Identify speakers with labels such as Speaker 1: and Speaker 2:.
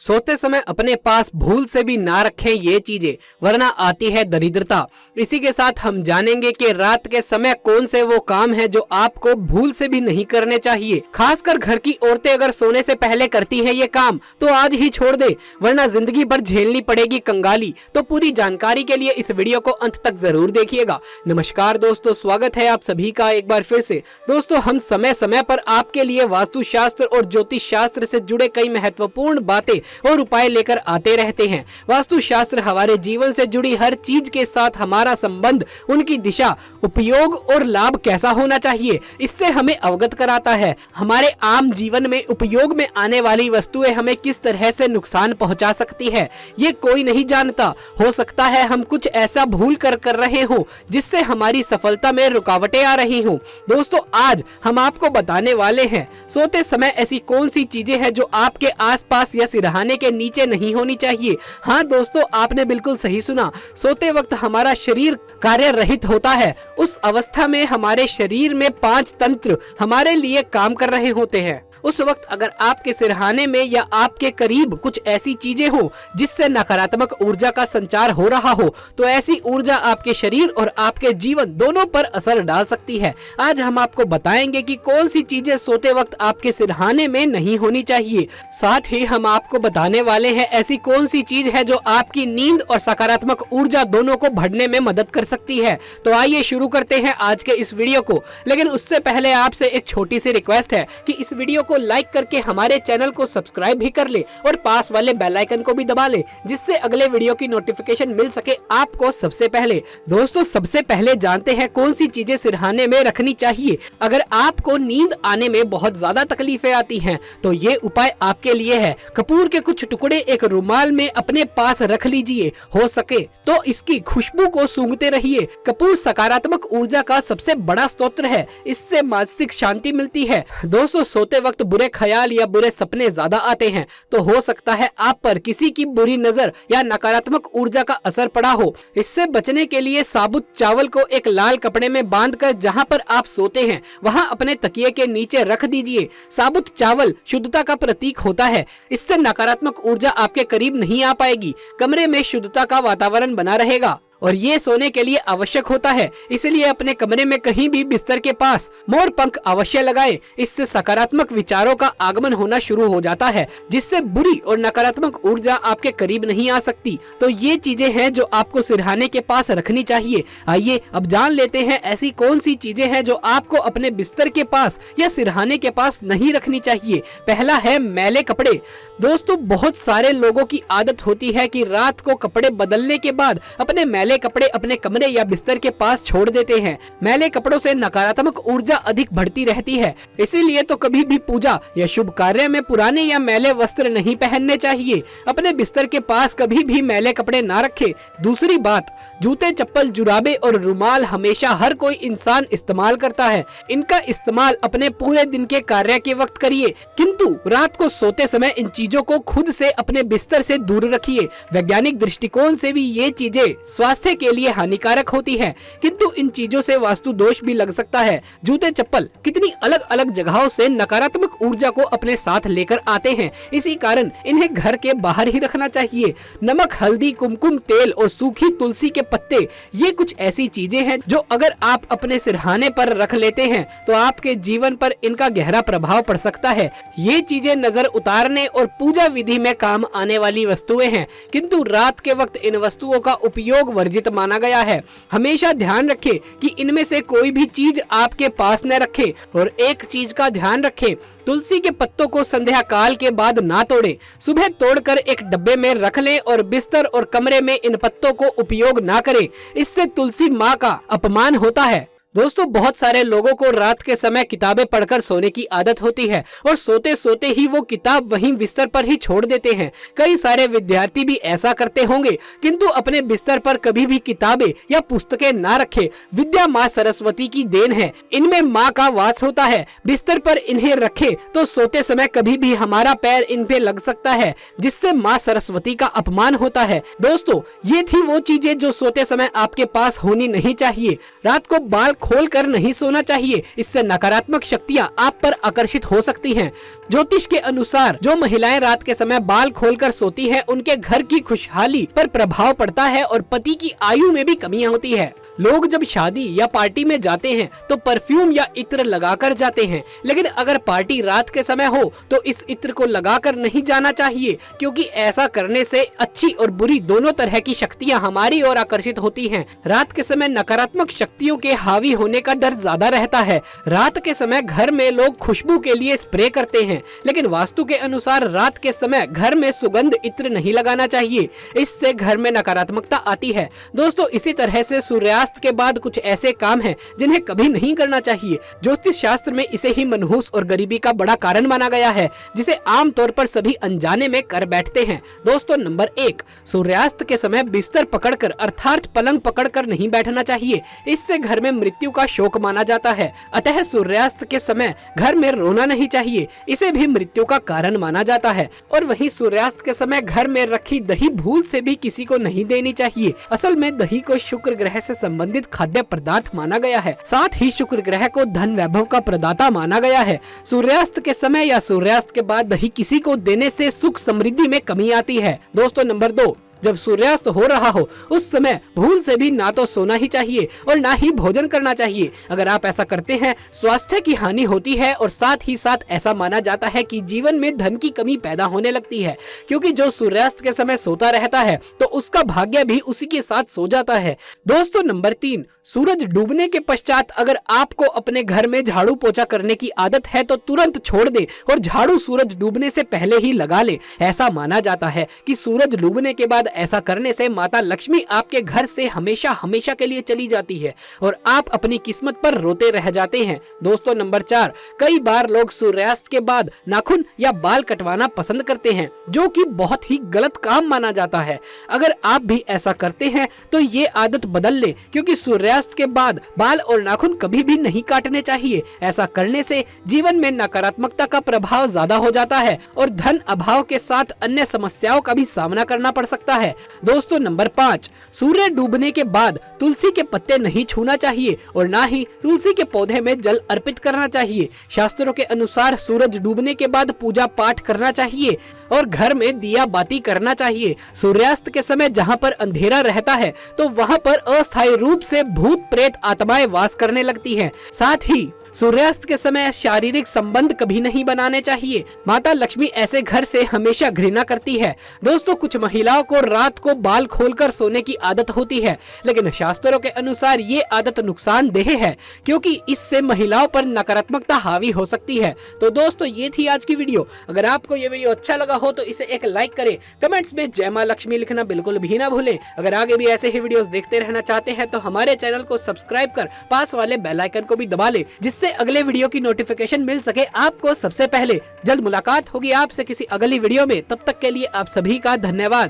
Speaker 1: सोते समय अपने पास भूल से भी ना रखें ये चीजें, वरना आती है दरिद्रता। इसी के साथ हम जानेंगे कि रात के समय कौन से वो काम है जो आपको भूल से भी नहीं करने चाहिए। खासकर घर की औरतें अगर सोने से पहले करती है ये काम तो आज ही छोड़ दे, वरना जिंदगी भर झेलनी पड़ेगी कंगाली। तो पूरी जानकारी के लिए इस वीडियो को अंत तक जरूर देखिएगा। नमस्कार दोस्तों, स्वागत है आप सभी का एक बार फिर से। दोस्तों, हम समय समय पर आपके लिए वास्तु शास्त्र और ज्योतिष शास्त्र से जुड़े कई महत्वपूर्ण बातें और उपाय लेकर आते रहते हैं। वास्तु शास्त्र हमारे जीवन से जुड़ी हर चीज के साथ हमारा संबंध, उनकी दिशा, उपयोग और लाभ कैसा होना चाहिए, इससे हमें अवगत कराता है। हमारे आम जीवन में उपयोग में आने वाली वस्तुएं हमें किस तरह से नुकसान पहुंचा सकती है, ये कोई नहीं जानता। हो सकता है हम कुछ ऐसा भूल कर रहे हो जिससे हमारी सफलता में रुकावटें आ रही हो। दोस्तों, आज हम आपको बताने वाले हैं सोते समय ऐसी कौन सी चीजें हैं जो आपके आसपास या सिरहाने के नीचे नहीं होनी चाहिए। हाँ दोस्तों, आपने बिल्कुल सही सुना। सोते वक्त हमारा शरीर कार्य रहित होता है। उस अवस्था में हमारे शरीर में 5 तंत्र हमारे लिए काम कर रहे होते हैं। उस वक्त अगर आपके सिरहाने में या आपके करीब कुछ ऐसी चीजें हो जिससे नकारात्मक ऊर्जा का संचार हो रहा हो, तो ऐसी ऊर्जा आपके शरीर और आपके जीवन दोनों पर असर डाल सकती है। आज हम आपको बताएंगे कि कौन सी चीजें सोते वक्त आपके सिरहाने में नहीं होनी चाहिए। साथ ही हम आपको बताने वाले हैं ऐसी कौन सी चीज है जो आपकी नींद और सकारात्मक ऊर्जा दोनों को बढ़ने में मदद कर सकती है। तो आइए शुरू करते हैं आज के इस वीडियो को। लेकिन उससे पहले आपसे एक छोटी सी रिक्वेस्ट है कि इस वीडियो को लाइक करके हमारे चैनल को सब्सक्राइब भी कर ले और पास वाले बेल आइकन को भी दबा ले, जिससे अगले वीडियो की नोटिफिकेशन मिल सके आपको सबसे पहले। दोस्तों, सबसे पहले जानते हैं कौन सी चीजें सिरहाने में रखनी चाहिए। अगर आपको नींद आने में बहुत ज्यादा तकलीफें आती हैं, तो ये उपाय आपके लिए है। कपूर के कुछ टुकड़े एक रुमाल में अपने पास रख लीजिए। हो सके तो इसकी खुशबू को सूंघते रहिए। कपूर सकारात्मक ऊर्जा का सबसे बड़ा स्रोत है, इससे मानसिक शांति मिलती है। दोस्तों, सोते वक्त बुरे ख्याल या बुरे सपने ज्यादा आते हैं, तो हो सकता है आप पर किसी की बुरी नजर या नकारात्मक ऊर्जा का असर पड़ा हो। इससे बचने के लिए साबुत चावल को एक लाल कपड़े में बांधकर जहां पर आप सोते हैं वहां अपने तकिए के नीचे रख दीजिए। साबुत चावल शुद्धता का प्रतीक होता है, इससे नकारात्मक ऊर्जा आपके करीब नहीं आ पाएगी। कमरे में शुद्धता का वातावरण बना रहेगा और ये सोने के लिए आवश्यक होता है। इसलिए अपने कमरे में कहीं भी बिस्तर के पास मोर पंख अवश्य लगाएं। इससे सकारात्मक विचारों का आगमन होना शुरू हो जाता है, जिससे बुरी और नकारात्मक ऊर्जा आपके करीब नहीं आ सकती। तो ये चीजें हैं जो आपको सिरहाने के पास रखनी चाहिए। आइए अब जान लेते हैं ऐसी कौन सी चीजें हैं जो आपको अपने बिस्तर के पास या सिरहाने के पास नहीं रखनी चाहिए। पहला है मैले कपड़े। दोस्तों, बहुत सारे लोगों की आदत होती है कि रात को कपड़े बदलने के बाद अपने मैले कपड़े अपने कमरे या बिस्तर के पास छोड़ देते हैं। मैले कपड़ों से नकारात्मक ऊर्जा अधिक बढ़ती रहती है। इसीलिए तो कभी भी पूजा या शुभ कार्य में पुराने या मैले वस्त्र नहीं पहनने चाहिए। अपने बिस्तर के पास कभी भी मैले कपड़े ना रखें। दूसरी बात, जूते, चप्पल, जुराबे और रुमाल हमेशा हर कोई इंसान इस्तेमाल करता है। इनका इस्तेमाल अपने पूरे दिन के कार्य के वक्त करिए, किंतु रात को सोते समय इन चीजों को खुद से अपने बिस्तर से दूर रखिए। वैज्ञानिक दृष्टिकोण से भी ये चीजें स्वास्थ्य के लिए हानिकारक होती है, किंतु इन चीजों से वास्तु दोष भी लग सकता है। जूते, चप्पल कितनी अलग अलग जगहों से नकारात्मक ऊर्जा को अपने साथ लेकर आते हैं, इसी कारण इन्हें घर के बाहर ही रखना चाहिए। नमक, हल्दी, कुमकुम तेल और सूखी तुलसी के पत्ते, ये कुछ ऐसी चीजें हैं जो अगर आप अपने सिरहाने पर रख लेते हैं तो आपके जीवन पर इनका गहरा प्रभाव पड़ सकता है। ये चीजें नजर उतारने और पूजा विधि में काम आने वाली वस्तुएं हैं, किंतु रात के वक्त इन वस्तुओं का उपयोग वर्जित माना गया है। हमेशा ध्यान रखें कि इनमें से कोई भी चीज आपके पास न रखें। और एक चीज का ध्यान रखें, तुलसी के पत्तों को संध्या काल के बाद ना तोड़ें। सुबह तोड़कर एक डब्बे में रख लें और बिस्तर और कमरे में इन पत्तों को उपयोग ना करें। इससे तुलसी माँ का अपमान होता है। दोस्तों, बहुत सारे लोगों को रात के समय किताबें पढ़कर सोने की आदत होती है और सोते सोते ही वो किताब वहीं बिस्तर पर ही छोड़ देते हैं। कई सारे विद्यार्थी भी ऐसा करते होंगे, किंतु अपने बिस्तर पर कभी भी किताबें या पुस्तकें ना रखें। विद्या माँ सरस्वती की देन है, इनमें माँ का वास होता है। बिस्तर पर इन्हें रखें तो सोते समय कभी भी हमारा पैर इन पे लग सकता है, जिससे माँ सरस्वती का अपमान होता है। दोस्तों, ये थी वो चीजें जो सोते समय आपके पास होनी नहीं चाहिए। रात को बाल खोलकर नहीं सोना चाहिए, इससे नकारात्मक शक्तियाँ आप पर आकर्षित हो सकती हैं। ज्योतिष के अनुसार जो महिलाएं रात के समय बाल खोलकर सोती हैं, उनके घर की खुशहाली पर प्रभाव पड़ता है और पति की आयु में भी कमियां होती है। लोग जब शादी या पार्टी में जाते हैं तो परफ्यूम या इत्र लगाकर जाते हैं, लेकिन अगर पार्टी रात के समय हो तो इस इत्र को लगाकर नहीं जाना चाहिए, क्योंकि ऐसा करने से अच्छी और बुरी दोनों तरह की शक्तियां हमारी ओर आकर्षित होती हैं। रात के समय नकारात्मक शक्तियों के हावी होने का डर ज्यादा रहता है। रात के समय घर में लोग खुशबू के लिए स्प्रे करते हैं, लेकिन वास्तु के अनुसार रात के समय घर में सुगंध इत्र नहीं लगाना चाहिए, इससे घर में नकारात्मकता आती है। दोस्तों, इसी तरह से सूर्यास्त के बाद कुछ ऐसे काम हैं जिन्हें कभी नहीं करना चाहिए। ज्योतिष शास्त्र में इसे ही मनहूस और गरीबी का बड़ा कारण माना गया है, जिसे आमतौर पर सभी अनजाने में कर बैठते हैं। दोस्तों, नंबर 1, सूर्यास्त के समय बिस्तर पकड़कर अर्थात पलंग पकड़कर नहीं बैठना चाहिए, इससे घर में मृत्यु का शोक माना जाता है। अतः सूर्यास्त के समय घर में रोना नहीं चाहिए, इसे भी मृत्यु का कारण माना जाता है। और वहीं सूर्यास्त के समय घर में रखी दही भूल से भी किसी को नहीं देनी चाहिए। असल में दही को शुक्र ग्रह से संबंधित खाद्य पदार्थ माना गया है, साथ ही शुक्र ग्रह को धन वैभव का प्रदाता माना गया है। सूर्यास्त के समय या सूर्यास्त के बाद दही किसी को देने से सुख समृद्धि में कमी आती है। दोस्तों, नंबर 2, जब सूर्यास्त हो रहा हो उस समय भूल से भी ना तो सोना ही चाहिए और ना ही भोजन करना चाहिए। अगर आप ऐसा करते हैं, स्वास्थ्य की हानि होती है और साथ ही साथ ऐसा माना जाता है कि जीवन में धन की कमी पैदा होने लगती है, क्योंकि जो सूर्यास्त के समय सोता रहता है तो उसका भाग्य भी उसी के साथ सो जाता है। दोस्तों, नंबर 3, सूरज डूबने के पश्चात अगर आपको अपने घर में झाड़ू पोछा करने की आदत है तो तुरंत छोड़ दे और झाड़ू सूरज डूबने से पहले ही लगा ले। ऐसा माना जाता है कि सूरज डूबने के बाद ऐसा करने से माता लक्ष्मी आपके घर से हमेशा हमेशा के लिए चली जाती है और आप अपनी किस्मत पर रोते रह जाते हैं। दोस्तों, नंबर 4, कई बार लोग सूर्यास्त के बाद नाखून या बाल कटवाना पसंद करते हैं, जो कि बहुत ही गलत काम माना जाता है। अगर आप भी ऐसा करते हैं तो ये आदत बदल ले, क्योंकि सूर्यास्त के बाद बाल और नाखून कभी भी नहीं काटने चाहिए। ऐसा करने से जीवन में नकारात्मकता का प्रभाव ज्यादा हो जाता है और धन अभाव के साथ अन्य समस्याओं का भी सामना करना पड़ सकता है। दोस्तों, नंबर 5, सूर्य डूबने के बाद तुलसी के पत्ते नहीं छूना चाहिए और ना ही तुलसी के पौधे में जल अर्पित करना चाहिए। शास्त्रों के अनुसार सूरज डूबने के बाद पूजा पाठ करना चाहिए और घर में दिया बाती करना चाहिए। सूर्यास्त के समय जहाँ पर अंधेरा रहता है तो वहाँ पर अस्थायी रूप से भूत प्रेत आत्माएं वास करने लगती हैं। साथ ही सूर्यास्त के समय शारीरिक संबंध कभी नहीं बनाने चाहिए। माता लक्ष्मी ऐसे घर से हमेशा घृणा करती है। दोस्तों, कुछ महिलाओं को रात को बाल खोलकर सोने की आदत होती है, लेकिन शास्त्रों के अनुसार ये आदत नुकसानदेह है, क्योंकि इससे महिलाओं पर नकारात्मकता हावी हो सकती है। तो दोस्तों, ये थी आज की वीडियो। अगर आपको ये वीडियो अच्छा लगा हो तो इसे एक लाइक करें, कमेंट्स में जय मां लक्ष्मी लिखना बिल्कुल भी ना भूलें। अगर आगे भी ऐसे ही वीडियोस देखते रहना चाहते हैं तो हमारे चैनल को सब्सक्राइब कर पास वाले बेल आइकन को भी दबा ले, जिससे अगले वीडियो की नोटिफिकेशन मिल सके आपको सबसे पहले। जल्द मुलाकात होगी आपसे किसी अगली वीडियो में, तब तक के लिए आप सभी का धन्यवाद।